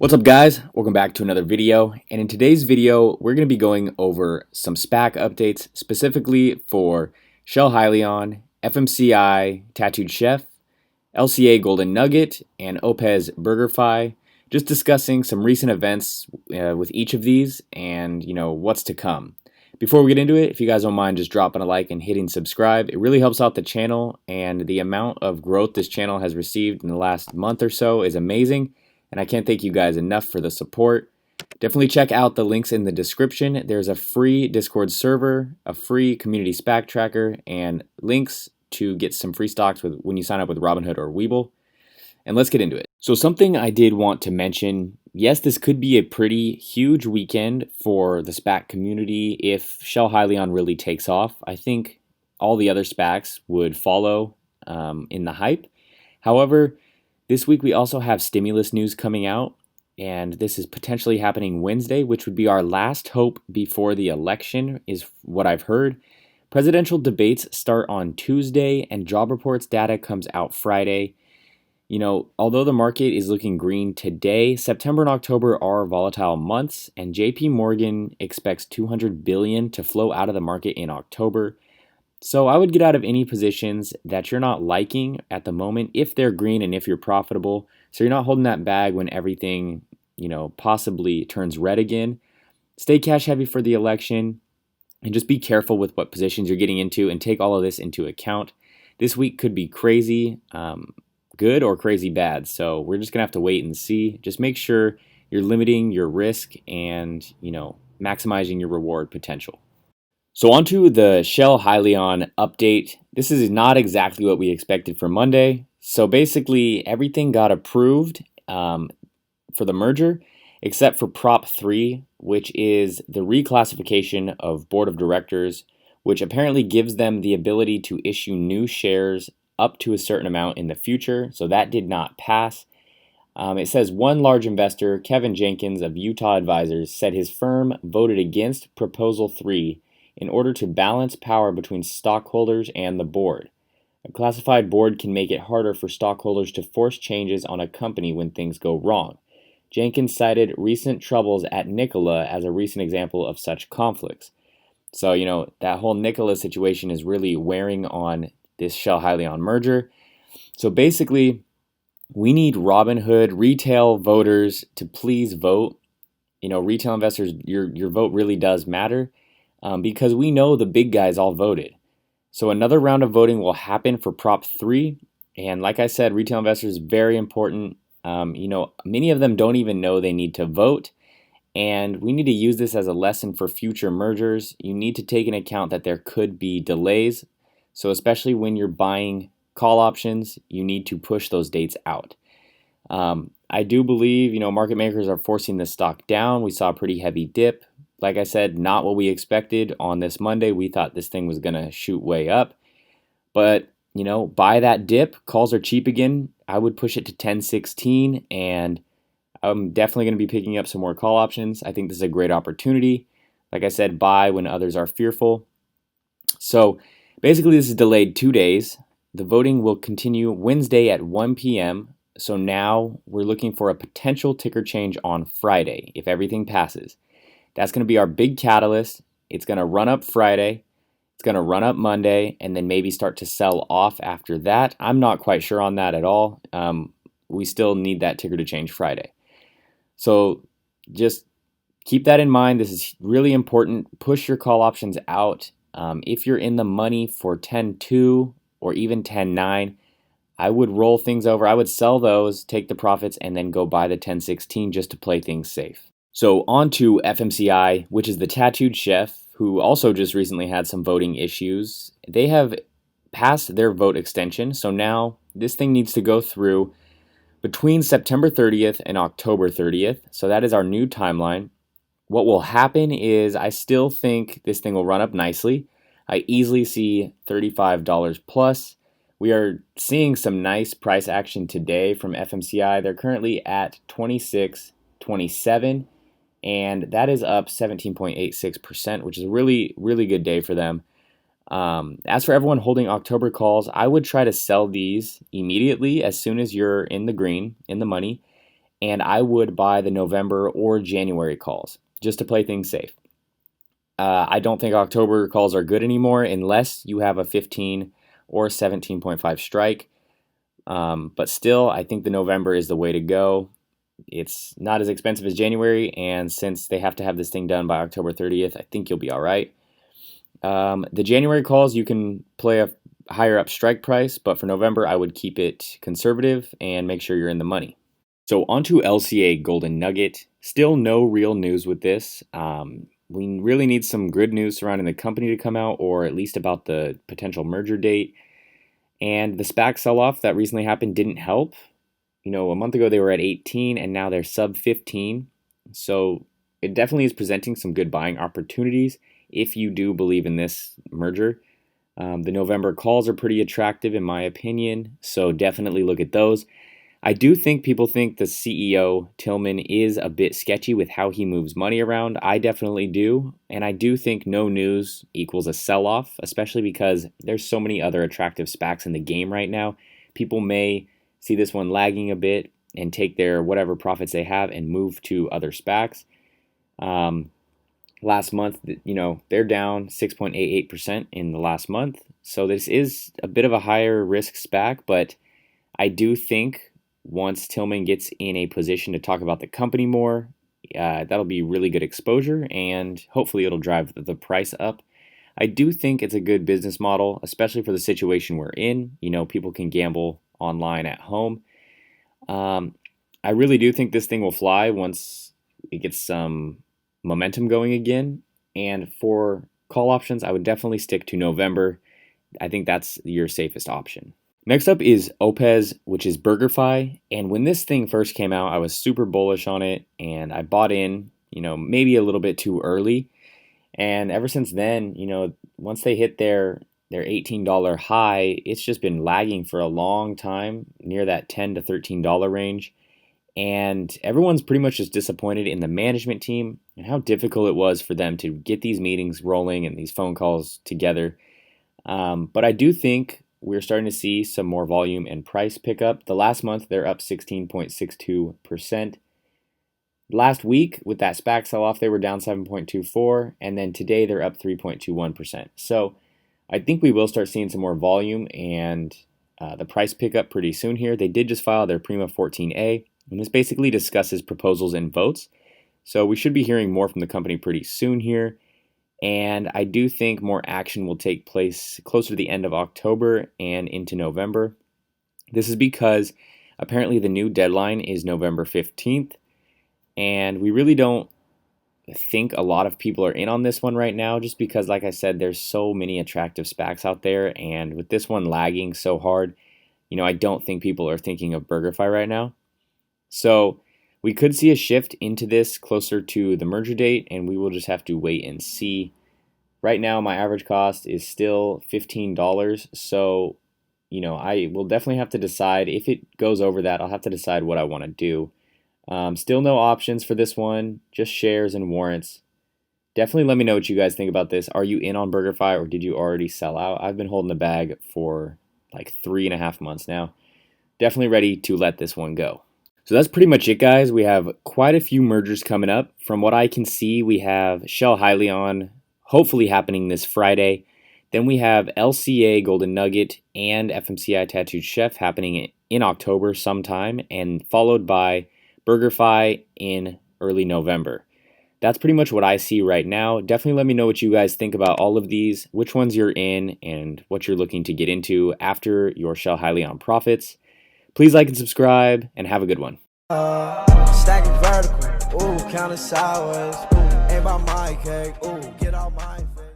What's up, guys? Welcome back to another video, and in today's video we're going to be going over some SPAC updates specifically for Shell Hylion, Fmci, Tattooed Chef, Lca Golden Nugget, and OPES BurgerFi, just discussing some recent events with each of these and what's to come. Before we get into it, if you guys don't mind just dropping a like and hitting subscribe, it really helps out the channel, and the amount of growth this channel has received in the last month or so is amazing. And I can't thank you guys enough for the support. Definitely check out the links in the description. There's a free Discord server, a free community SpacTracker, and links to get some free stocks when you sign up with Robinhood or Webull. And let's get into it. So something I did want to mention, yes, this could be a pretty huge weekend for the SPAC community if Shell Hylion really takes off. I think all the other SPACs would follow in the hype. However, this week we also have stimulus news coming out, and this is potentially happening Wednesday, which would be our last hope before the election, is what I've heard. Presidential debates start on Tuesday, and job reports data comes out Friday. Although the market is looking green today, September and October are volatile months, and JP Morgan expects $200 billion to flow out of the market in October. So I would get out of any positions that you're not liking at the moment if they're green and if you're profitable. So you're not holding that bag when everything, possibly turns red again. Stay cash heavy for the election and just be careful with what positions you're getting into and take all of this into account. This week could be crazy good or crazy bad. So we're just going to have to wait and see. Just make sure you're limiting your risk and, maximizing your reward potential. So on to the Shell Hylion update. This is not exactly what we expected for Monday. So basically everything got approved for the merger except for Prop 3, which is the reclassification of board of directors, which apparently gives them the ability to issue new shares up to a certain amount in the future. So that did not pass. It says one large investor, Kevin Jenkins of Utah Advisors, said his firm voted against Proposal 3 in order to balance power between stockholders and the board. A classified board can make it harder for stockholders to force changes on a company when things go wrong. Jenkins cited recent troubles at Nikola as a recent example of such conflicts. So, that whole Nikola situation is really wearing on this Shell Hylion merger. So basically, we need Robinhood retail voters to please vote. Retail investors, your vote really does matter. Because we know the big guys all voted. So another round of voting will happen for Prop 3. And like I said, retail investors, very important. Many of them don't even know they need to vote. And we need to use this as a lesson for future mergers. You need to take into account that there could be delays. So especially when you're buying call options, you need to push those dates out. I do believe, market makers are forcing the stock down. We saw a pretty heavy dip. Like I said, not what we expected on this Monday. We thought this thing was going to shoot way up. But, buy that dip. Calls are cheap again. I would push it to 10.16, and I'm definitely going to be picking up some more call options. I think this is a great opportunity. Like I said, buy when others are fearful. So basically, this is delayed 2 days. The voting will continue Wednesday at 1 p.m. So now we're looking for a potential ticker change on Friday if everything passes. That's going to be our big catalyst. It's going to run up Friday. It's going to run up Monday and then maybe start to sell off after that. I'm not quite sure on that at all. We still need that ticker to change Friday. So just keep that in mind. This is really important. Push your call options out. If you're in the money for 10.2 or even 10.9, I would roll things over. I would sell those, take the profits, and then go buy the 10.16 just to play things safe. So on to Fmci, which is the Tattooed Chef, who also just recently had some voting issues. They have passed their vote extension, so now this thing needs to go through between September 30th and October 30th. So that is our new timeline. What will happen is I still think this thing will run up nicely. I easily see $35 plus. We are seeing some nice price action today from Fmci. They're currently at 26.27. And that is up 17.86%, which is a really, really good day for them. As for everyone holding October calls, I would try to sell these immediately as soon as you're in the green, in the money, and I would buy the November or January calls just to play things safe. I don't think October calls are good anymore unless you have a 15 or 17.5 strike. But still, I think the November is the way to go. It's not as expensive as January, and since they have to have this thing done by October 30th, I think you'll be all right. The January calls, you can play a higher up strike price, but for November, I would keep it conservative and make sure you're in the money. So onto Lca Golden Nugget. Still no real news with this. We really need some good news surrounding the company to come out, or at least about the potential merger date. And the SPAC sell-off that recently happened didn't help. A month ago they were at 18 and now they're sub 15. So it definitely is presenting some good buying opportunities if you do believe in this merger. The November calls are pretty attractive in my opinion, so definitely look at those. I do think people think the CEO, Tillman, is a bit sketchy with how he moves money around. I definitely do. And I do think no news equals a sell-off, especially because there's so many other attractive SPACs in the game right now. People may see this one lagging a bit and take their whatever profits they have and move to other SPACs. Last month, they're down 6.88% in the last month. So this is a bit of a higher risk SPAC, but I do think once Tillman gets in a position to talk about the company more, that'll be really good exposure, and hopefully it'll drive the price up. I do think it's a good business model, especially for the situation we're in. People can gamble online at home. I really do think this thing will fly once it gets some momentum going again. And for call options, I would definitely stick to November. I think that's your safest option. Next up is OPES, which is BurgerFi. And when this thing first came out, I was super bullish on it and I bought in, maybe a little bit too early. And ever since then, once they hit their $18 high, it's just been lagging for a long time, near that $10 to $13 range. And everyone's pretty much just disappointed in the management team and how difficult it was for them to get these meetings rolling and these phone calls together. But I do think we're starting to see some more volume and price pickup. The last month, they're up 16.62%. Last week, with that SPAC sell-off, they were down 7.24%, and then today they're up 3.21%. So I think we will start seeing some more volume and the price pickup pretty soon here. They did just file their Prima 14A, and this basically discusses proposals and votes. So we should be hearing more from the company pretty soon here. And I do think more action will take place closer to the end of October and into November. This is because apparently the new deadline is November 15th. And we really don't think a lot of people are in on this one right now, just because, like I said, there's so many attractive SPACs out there. And with this one lagging so hard, I don't think people are thinking of BurgerFi right now. So we could see a shift into this closer to the merger date, and we will just have to wait and see. Right now, my average cost is still $15, so, I will definitely have to decide. If it goes over that, I'll have to decide what I want to do. Still no options for this one, just shares and warrants. Definitely let me know what you guys think about this. Are you in on BurgerFi, or did you already sell out? I've been holding the bag for like 3.5 months now. Definitely ready to let this one go. So that's pretty much it, guys. We have quite a few mergers coming up. From what I can see, we have Hylion hopefully happening this Friday. Then we have Lca Golden Nugget and Fmci Tattooed Chef happening in October sometime, and followed by BurgerFi in early November. That's pretty much what I see right now. Definitely let me know what you guys think about all of these, which ones you're in, and what you're looking to get into after your Hylion profits. Please like and subscribe, and have a good one. Stacking vertical, ooh, counting sideways, ooh, ain't by my cake, ooh, get out my face.